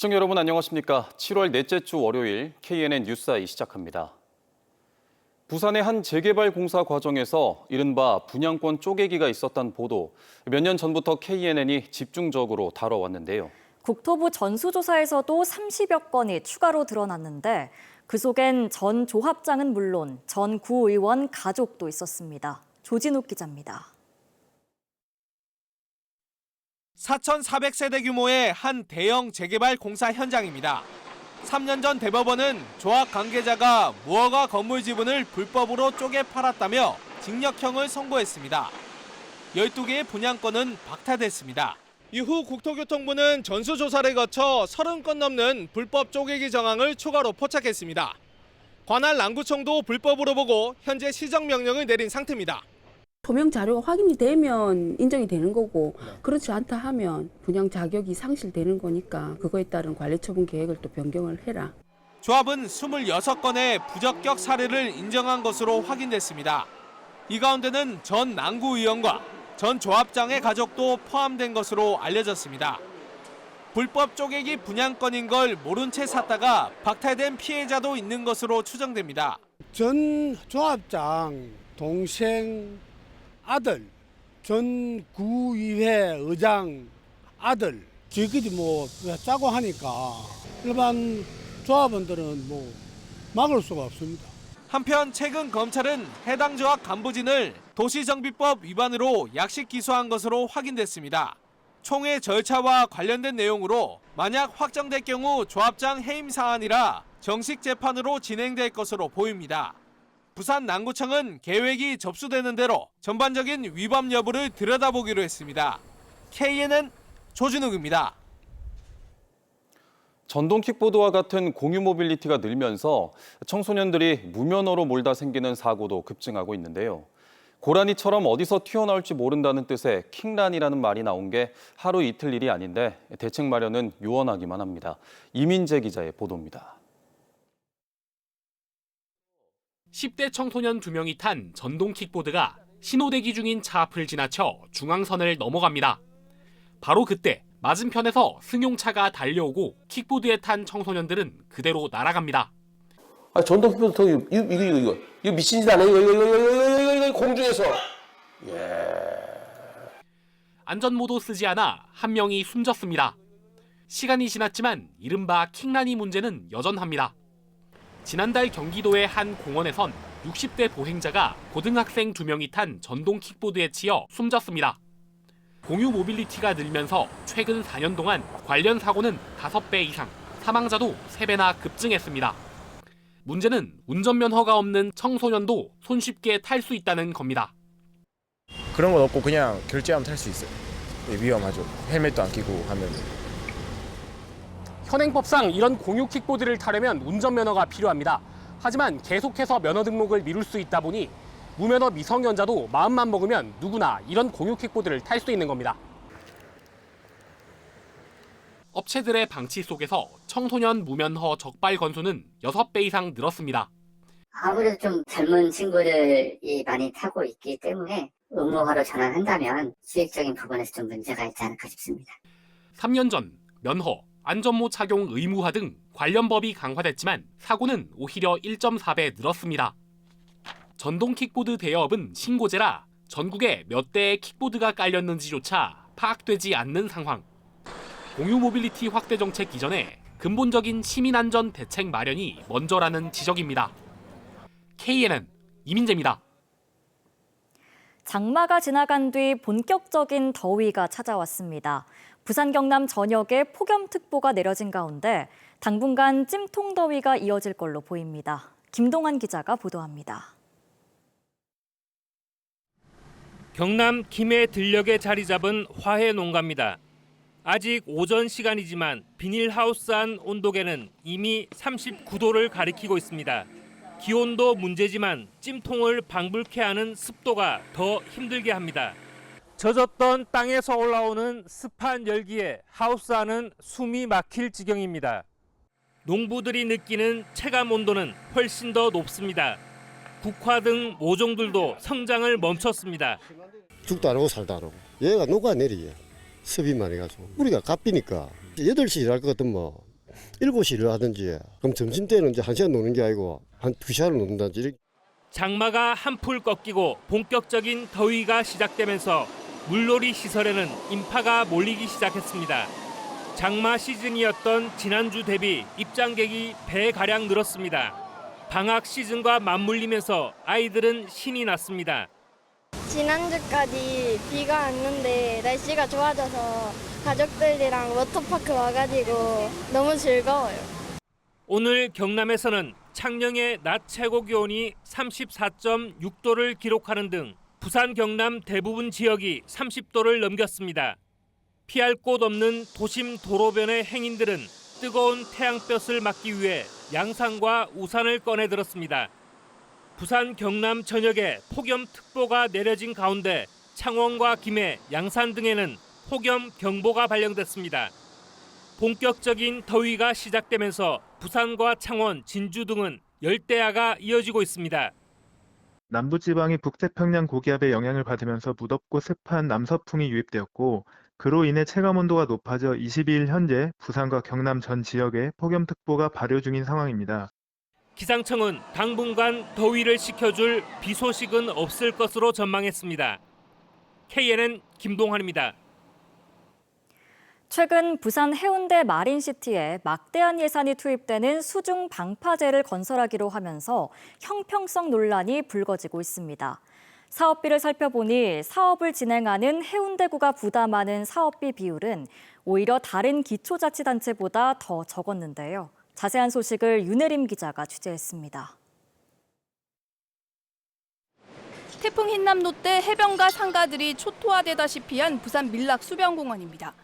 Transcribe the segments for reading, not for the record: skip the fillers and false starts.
시청자 여러분 안녕하십니까? 7월 넷째 주 월요일 KNN 뉴스아이 시작합니다. 부산의 한 재개발 공사 과정에서 이른바 분양권 쪼개기가 있었다는 보도, 몇 년 전부터 KNN이 집중적으로 다뤄왔는데요. 국토부 전수조사에서도 30여 건이 추가로 드러났는데 그 속엔 전 조합장은 물론 전 구의원 가족도 있었습니다. 조진욱 기자입니다. 4,400세대 규모의 한 대형 재개발 공사 현장입니다. 3년 전 대법원은 조합 관계자가 무허가 건물 지분을 불법으로 쪼개 팔았다며 징역형을 선고했습니다. 12개의 분양권은 박탈됐습니다. 이후 국토교통부는 전수조사를 거쳐 30건 넘는 불법 쪼개기 정황을 추가로 포착했습니다. 관할 남구청도 불법으로 보고 현재 시정명령을 내린 상태입니다. 소명 자료가 확인이 되면 인정이 되는 거고 그렇지 않다 하면 분양 자격이 상실되는 거니까 그거에 따른 관리처분 계획을 또 변경을 해라. 조합은 26건의 부적격 사례를 인정한 것으로 확인됐습니다. 이 가운데는 전 남구의원과 전 조합장의 가족도 포함된 것으로 알려졌습니다. 불법 쪼개기 분양권인 걸 모른 채 샀다가 박탈된 피해자도 있는 것으로 추정됩니다. 전 조합장 동생 아들, 전 구의회 의장 아들, 저희끼리 짜고 하니까 일반 조합원들은 막을 수가 없습니다. 한편 최근 검찰은 해당 조합 간부진을 도시정비법 위반으로 약식 기소한 것으로 확인됐습니다. 총회 절차와 관련된 내용으로 만약 확정될 경우 조합장 해임 사안이라 정식 재판으로 진행될 것으로 보입니다. 부산 남구청은 계획이 접수되는 대로 전반적인 위법 여부를 들여다보기로 했습니다. KNN 조준욱입니다. 전동 킥보드와 같은 공유 모빌리티가 늘면서 청소년들이 무면허로 몰다 생기는 사고도 급증하고 있는데요. 고라니처럼 어디서 튀어나올지 모른다는 뜻의 킹란이라는 말이 나온 게 하루 이틀 일이 아닌데 대책 마련은 요원하기만 합니다. 이민재 기자의 보도입니다. 10대 청소년 2명이 탄 전동 킥보드가 신호대기 중인 차 앞을 지나쳐 중앙선을 넘어갑니다. 바로 그때 맞은편에서 승용차가 달려오고 킥보드에 탄 청소년들은 그대로 날아갑니다. 전동 킥보드 이거 미친 짓 아니에요? 이거 공중에서. 안전모도 쓰지 않아 한 명이 숨졌습니다. 시간이 지났지만 이른바 킹란이 문제는 여전합니다. 지난달 경기도의 한 공원에선 60대 보행자가 고등학생 2명이 탄 전동 킥보드에 치여 숨졌습니다. 공유 모빌리티가 늘면서 최근 4년 동안 관련 사고는 5배 이상, 사망자도 3배나 급증했습니다. 문제는 운전면허가 없는 청소년도 손쉽게 탈 수 있다는 겁니다. 그런 건 없고 그냥 결제하면 탈 수 있어요. 위험하죠. 헬멧도 안 끼고 하면. 현행법상 이런 공유 킥보드를 타려면 운전면허가 필요합니다. 하지만 계속해서 면허 등록을 미룰 수 있다 보니 무면허 미성년자도 마음만 먹으면 누구나 이런 공유 킥보드를 탈 수 있는 겁니다. 업체들의 방치 속에서 청소년 무면허 적발 건수는 6배 이상 늘었습니다. 아무래도 좀 젊은 친구들이 많이 타고 있기 때문에 의무화로 전환한다면 수익적인 부분에서 좀 문제가 있지 않을까 싶습니다. 3년 전 면허, 안전모 착용 의무화 등 관련 법이 강화됐지만 사고는 오히려 1.4배 늘었습니다. 전동 킥보드 대여업은 신고제라 전국에 몇 대의 킥보드가 깔렸는지조차 파악되지 않는 상황. 공유 모빌리티 확대 정책 이전에 근본적인 시민안전 대책 마련이 먼저라는 지적입니다. KNN 이민재입니다. 장마가 지나간 뒤 본격적인 더위가 찾아왔습니다. 부산 경남 전역에 폭염특보가 내려진 가운데 당분간 찜통더위가 이어질 걸로 보입니다. 김동환 기자가 보도합니다. 경남 김해 들녘에 자리 잡은 화훼 농가입니다. 아직 오전 시간이지만 비닐하우스 안 온도계는 이미 39도를 가리키고 있습니다. 기온도 문제지만 찜통을 방불케 하는 습도가 더 힘들게 합니다. 젖었던 땅에서 올라오는 습한 열기에 하우스 안은 숨이 막힐 지경입니다. 농부들이 느끼는 체감 온도는 훨씬 더 높습니다. 국화 등 모종들도 성장을 멈췄습니다. 죽도 안 하고 살도 안 하고 얘가 녹아내리게 습이 많이 가지고 우리가 갓비니까 8시 일할 것 같으면 7시 일하든지 그럼 점심때는 이제 1시간 노는 게 아니고 한 2시간을 노는다든지. 장마가 한풀 꺾이고 본격적인 더위가 시작되면서 물놀이 시설에는 인파가 몰리기 시작했습니다. 장마 시즌이었던 지난주 대비 입장객이 배가량 늘었습니다. 방학 시즌과 맞물리면서 아이들은 신이 났습니다. 지난주까지 비가 왔는데 날씨가 좋아져서 가족들이랑 워터파크 와가지고 너무 즐거워요. 오늘 경남에서는 창녕의 낮 최고 기온이 34.6도를 기록하는 등 부산 경남 대부분 지역이 30도를 넘겼습니다. 피할 곳 없는 도심 도로변의 행인들은 뜨거운 태양볕을 막기 위해 양산과 우산을 꺼내 들었습니다. 부산 경남 전역에 폭염특보가 내려진 가운데 창원과 김해, 양산 등에는 폭염경보가 발령됐습니다. 본격적인 더위가 시작되면서 부산과 창원, 진주 등은 열대야가 이어지고 있습니다. 남부지방이 북태평양 고기압의 영향을 받으면서 무덥고 습한 남서풍이 유입되었고 그로 인해 체감온도가 높아져 22일 현재 부산과 경남 전 지역에 폭염특보가 발효 중인 상황입니다. 기상청은 당분간 더위를 식혀줄 비 소식은 없을 것으로 전망했습니다. KNN 김동환입니다. 최근 부산 해운대 마린시티에 막대한 예산이 투입되는 수중 방파제를 건설하기로 하면서 형평성 논란이 불거지고 있습니다. 사업비를 살펴보니 사업을 진행하는 해운대구가 부담하는 사업비 비율은 오히려 다른 기초자치단체보다 더 적었는데요. 자세한 소식을 윤혜림 기자가 취재했습니다. 태풍 흰남노 때 해변과 상가들이 초토화되다시피 한 부산 밀락 수변공원입니다.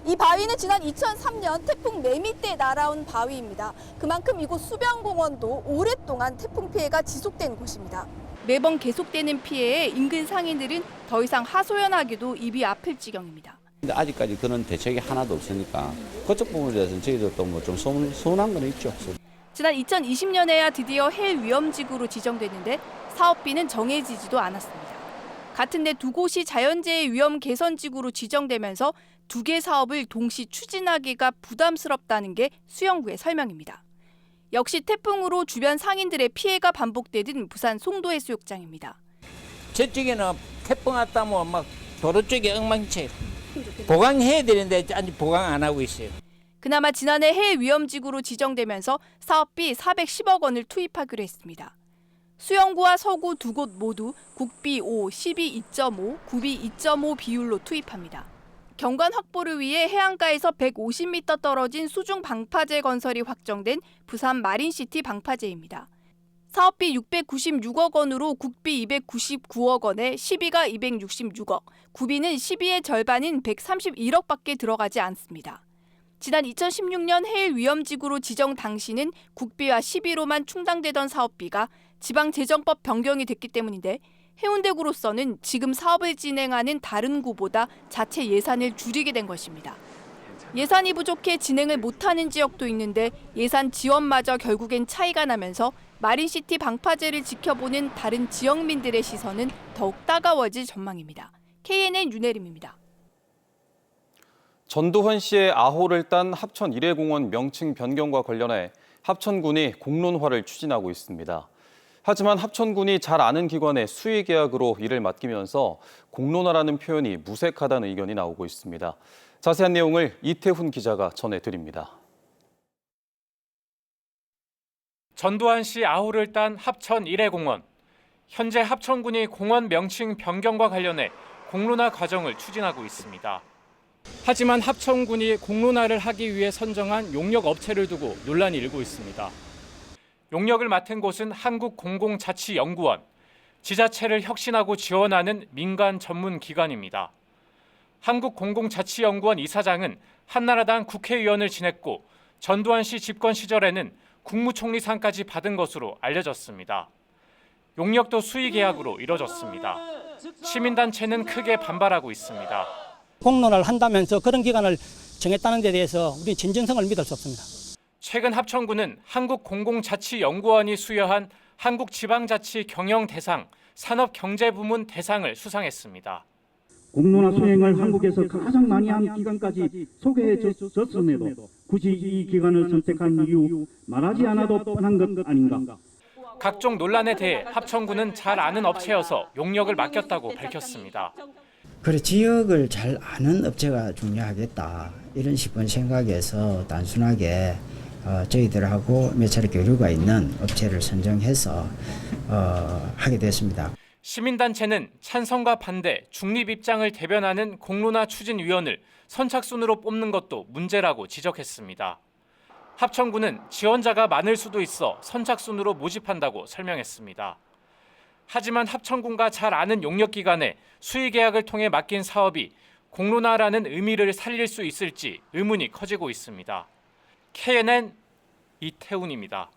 이 바위는 지난 2003년 태풍 매미 때 날아온 바위입니다. 그만큼 이곳 수변공원도 오랫동안 태풍 피해가 지속된 곳입니다. 매번 계속되는 피해에 인근 상인들은 더 이상 하소연하기도 입이 아플 지경입니다. 근데 아직까지 그런 대책이 하나도 없으니까 그쪽 부분에 대해서는 저희들도 뭐 좀 서운한 건 있죠. 지난 2020년에야 드디어 해일 위험지구로 지정됐는데 사업비는 정해지지도 않았습니다. 같은 데 두 곳이 자연재해 위험 개선지구로 지정되면서 두 개 사업을 동시 추진하기가 부담스럽다는 게 수영구의 설명입니다. 역시 태풍으로 주변 상인들의 피해가 반복되던 부산 송도해수욕장입니다. 저쪽에는 태풍 왔다면 막 도로 쪽에 엉망체 보강해야 되는데 아직 보강 안 하고 있어요. 그나마 지난해 해일 위험지구로 지정되면서 사업비 410억 원을 투입하기로 했습니다. 수영구와 서구 두 곳 모두 국비 5, 12 2.5, 구비 2.5 비율로 투입합니다. 경관 확보를 위해 해안가에서 150m 떨어진 수중 방파제 건설이 확정된 부산 마린시티 방파제입니다. 사업비 696억 원으로 국비 299억 원에 시비가 266억, 구비는 시비의 절반인 131억밖에 들어가지 않습니다. 지난 2016년 해일 위험지구로 지정 당시는 국비와 시비로만 충당되던 사업비가 지방재정법 변경이 됐기 때문인데 해운대구로서는 지금 사업을 진행하는 다른 구보다 자체 예산을 줄이게 된 것입니다. 예산이 부족해 진행을 못하는 지역도 있는데 예산 지원마저 결국엔 차이가 나면서 마린시티 방파제를 지켜보는 다른 지역민들의 시선은 더욱 따가워질 전망입니다. KNN 윤혜림입니다. 전두환 씨의 아호를 딴 합천 일회공원 명칭 변경과 관련해 합천군이 공론화를 추진하고 있습니다. 하지만 합천군이 잘 아는 기관에 수의 계약으로 일을 맡기면서 공론화라는 표현이 무색하다는 의견이 나오고 있습니다. 자세한 내용을 이태훈 기자가 전해드립니다. 전두환 씨 아호를 딴 합천 일회공원. 현재 합천군이 공원 명칭 변경과 관련해 공론화 과정을 추진하고 있습니다. 하지만 합천군이 공론화를 하기 위해 선정한 용역 업체를 두고 논란이 일고 있습니다. 용역을 맡은 곳은 한국공공자치연구원, 지자체를 혁신하고 지원하는 민간 전문 기관입니다. 한국공공자치연구원 이사장은 한나라당 국회의원을 지냈고 전두환 씨 집권 시절에는 국무총리상까지 받은 것으로 알려졌습니다. 용역도 수의 계약으로 이뤄졌습니다. 시민단체는 크게 반발하고 있습니다. 공론화를 한다면서 그런 기관을 정했다는 데 대해서 우리 진정성을 믿을 수 없습니다. 최근 합천군은 한국공공자치연구원이 수여한 한국지방자치 경영대상, 산업경제부문 대상을 수상했습니다. 공론화 수행을 한국에서 가장 많이 한 기관까지 소개해 줬음에도 굳이 이 기관을 선택한 이유 말하지 않아도 뻔한 것 아닌가. 각종 논란에 대해 합천군은 잘 아는 업체여서 용역을 맡겼다고 밝혔습니다. 그래 지역을 잘 아는 업체가 중요하겠다 이런 식의 생각에서 단순하게 저희들하고 몇 차례 교류가 있는 업체를 선정해서 하게 됐습니다. 시민단체는 찬성과 반대, 중립 입장을 대변하는 공론화 추진위원을 선착순으로 뽑는 것도 문제라고 지적했습니다. 합천군은 지원자가 많을 수도 있어 선착순으로 모집한다고 설명했습니다. 하지만 합천군과 잘 아는 용역기관에 수의계약을 통해 맡긴 사업이 공론화라는 의미를 살릴 수 있을지 의문이 커지고 있습니다. KNN 이태훈입니다.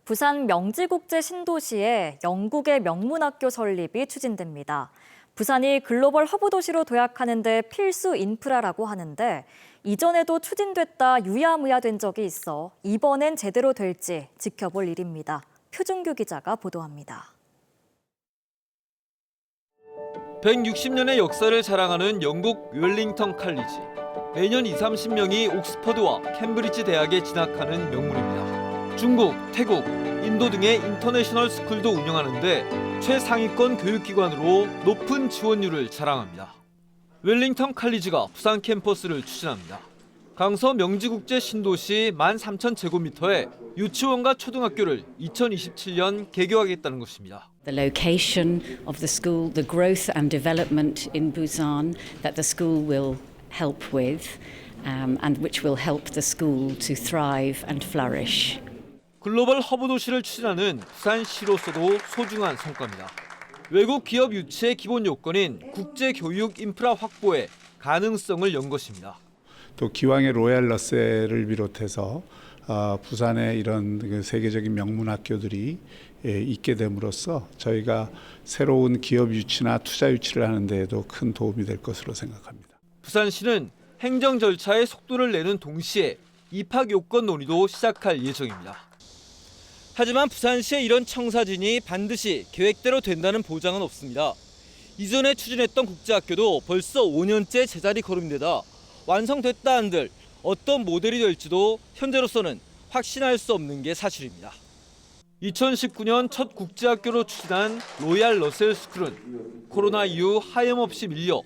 부산 명지국제 신도시에 영국의 명문학교 설립이 추진됩니다. 부산이 글로벌 허브 도시로 도약하는 데 필수 인프라라고 하는데 이전에도 추진됐다 유야무야 된 적이 있어 이번엔 제대로 될지 지켜볼 일입니다. 표준규 기자가 보도합니다. 160년의 역사를 자랑하는 영국 웰링턴 칼리지. 매년 20-30명이 옥스퍼드와 캠브리지 대학에 진학하는 명문입니다. 중국, 태국, 인도 등의 인터내셔널 스쿨도 운영하는데 최상위권 교육기관으로 높은 지원율을 자랑합니다. 웰링턴 칼리지가 부산 캠퍼스를 추진합니다. 강서 명지국제 신도시 13,000제곱미터의 유치원과 초등학교를 2027년 개교하겠다는 것입니다. The location of the school, the growth and development in Busan that the school will help with, and which will help the school to thrive and flourish. 글로벌 허브 도시를 추진하는 부산시로서도 소중한 성과입니다. 외국 기업 유치의 기본 요건인 국제 교육 인프라 확보에 가능성을 연 것입니다. 또 기왕의 로얄 러셀을 비롯해서 부산에 이런 세계적인 명문 학교들이 있게 됨으로써 저희가 새로운 기업 유치나 투자 유치를 하는 데에도 큰 도움이 될 것으로 생각합니다. 부산시는 행정 절차에 속도를 내는 동시에 입학 요건 논의도 시작할 예정입니다. 하지만 부산시의 이런 청사진이 반드시 계획대로 된다는 보장은 없습니다. 이전에 추진했던 국제학교도 벌써 5년째 제자리 걸음되다 완성됐다 한들 어떤 모델이 될지도 현재로서는 확신할 수 없는 게 사실입니다. 2019년 첫 국제학교로 추진한 로얄 러셀 스쿨은 코로나 이후 하염없이 밀려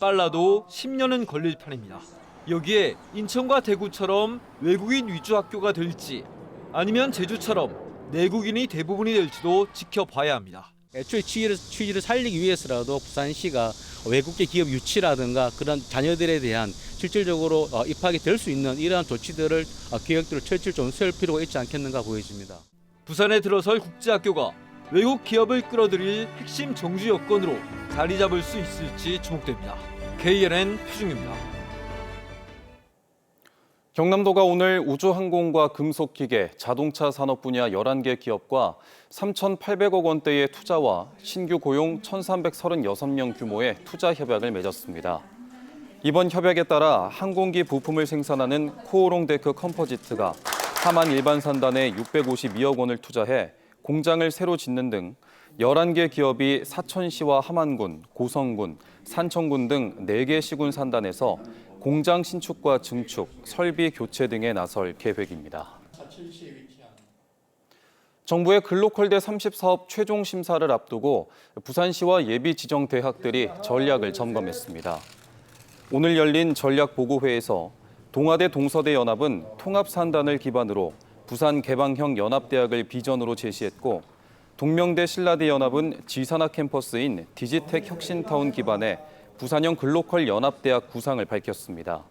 빨라도 10년은 걸릴 판입니다. 여기에 인천과 대구처럼 외국인 위주 학교가 될지 아니면 제주처럼 내국인이 대부분이 될지도 지켜봐야 합니다. 애초에 취지를 살리기 위해서라도 부산시가 외국계 기업 유치라든가 그런 자녀들에 대한 실질적으로 입학이 될 수 있는 이러한 조치들을 계획들을 철저히 좀 세울 필요가 있지 않겠는가 보여집니다. 부산에 들어설 국제학교가 외국 기업을 끌어들일 핵심 정주 여건으로 자리 잡을 수 있을지 주목됩니다. KNN 표준규입니다. 경남도가 오늘 우주항공과 금속기계, 자동차 산업 분야 11개 기업과 3,800억 원대의 투자와 신규 고용 1,336명 규모의 투자 협약을 맺었습니다. 이번 협약에 따라 항공기 부품을 생산하는 코오롱데크 컴포지트가 하만 일반 산단에 652억 원을 투자해 공장을 새로 짓는 등 11개 기업이 사천시와 함안군, 고성군, 산청군 등 4개 시군 산단에서 공장 신축과 증축, 설비 교체 등에 나설 계획입니다. 정부의 글로컬대 30사업 최종 심사를 앞두고 부산시와 예비 지정 대학들이 전략을 점검했습니다. 오늘 열린 전략보고회에서 동아대 동서대 연합은 통합산단을 기반으로 부산 개방형 연합대학을 비전으로 제시했고 동명대 신라대 연합은 지산학 캠퍼스인 디지텍 혁신타운 기반의 부산형 글로컬 연합대학 구상을 밝혔습니다.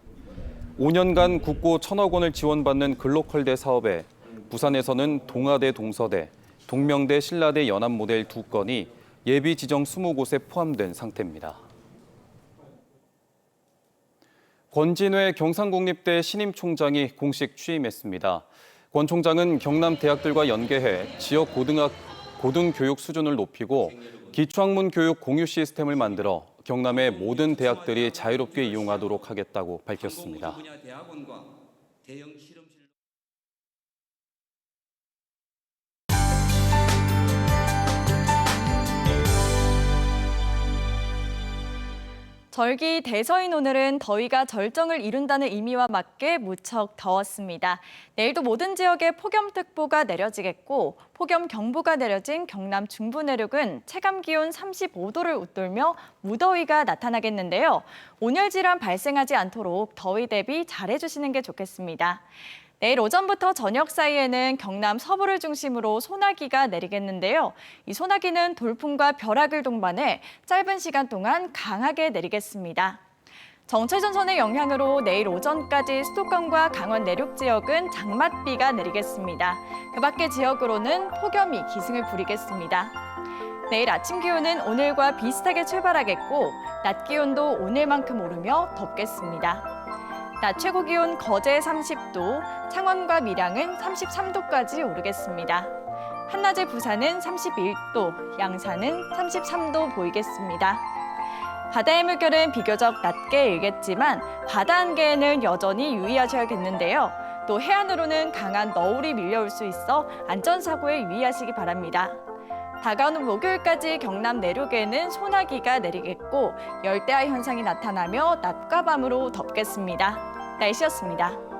5년간 국고 1,000억 원을 지원받는 글로컬대 사업에 부산에서는 동아대 동서대, 동명대 신라대 연합 모델 2건이 예비 지정 20곳에 포함된 상태입니다. 권진회 경상국립대 신임 총장이 공식 취임했습니다. 권 총장은 경남 대학들과 연계해 지역 고등교육 수준을 높이고 기초학문 교육 공유 시스템을 만들어 경남의 모든 대학들이 자유롭게 이용하도록 하겠다고 밝혔습니다. 절기 대서인 오늘은 더위가 절정을 이룬다는 의미와 맞게 무척 더웠습니다. 내일도 모든 지역에 폭염특보가 내려지겠고 폭염경보가 내려진 경남 중부 내륙은 체감기온 35도를 웃돌며 무더위가 나타나겠는데요. 온열질환 발생하지 않도록 더위 대비 잘해주시는 게 좋겠습니다. 내일 오전부터 저녁 사이에는 경남 서부를 중심으로 소나기가 내리겠는데요. 이 소나기는 돌풍과 벼락을 동반해 짧은 시간 동안 강하게 내리겠습니다. 정체전선의 영향으로 내일 오전까지 수도권과 강원 내륙 지역은 장맛비가 내리겠습니다. 그 밖의 지역으로는 폭염이 기승을 부리겠습니다. 내일 아침 기온은 오늘과 비슷하게 출발하겠고 낮 기온도 오늘만큼 오르며 덥겠습니다. 낮 최고 기온 거제 30도, 창원과 밀양은 33도까지 오르겠습니다. 한낮의 부산은 31도, 양산은 33도 보이겠습니다. 바다의 물결은 비교적 낮게 일겠지만 바다 안개에는 여전히 유의하셔야겠는데요. 또 해안으로는 강한 너울이 밀려올 수 있어 안전사고에 유의하시기 바랍니다. 다가오는 목요일까지 경남 내륙에는 소나기가 내리겠고 열대야 현상이 나타나며 낮과 밤으로 덥겠습니다. 날씨였습니다.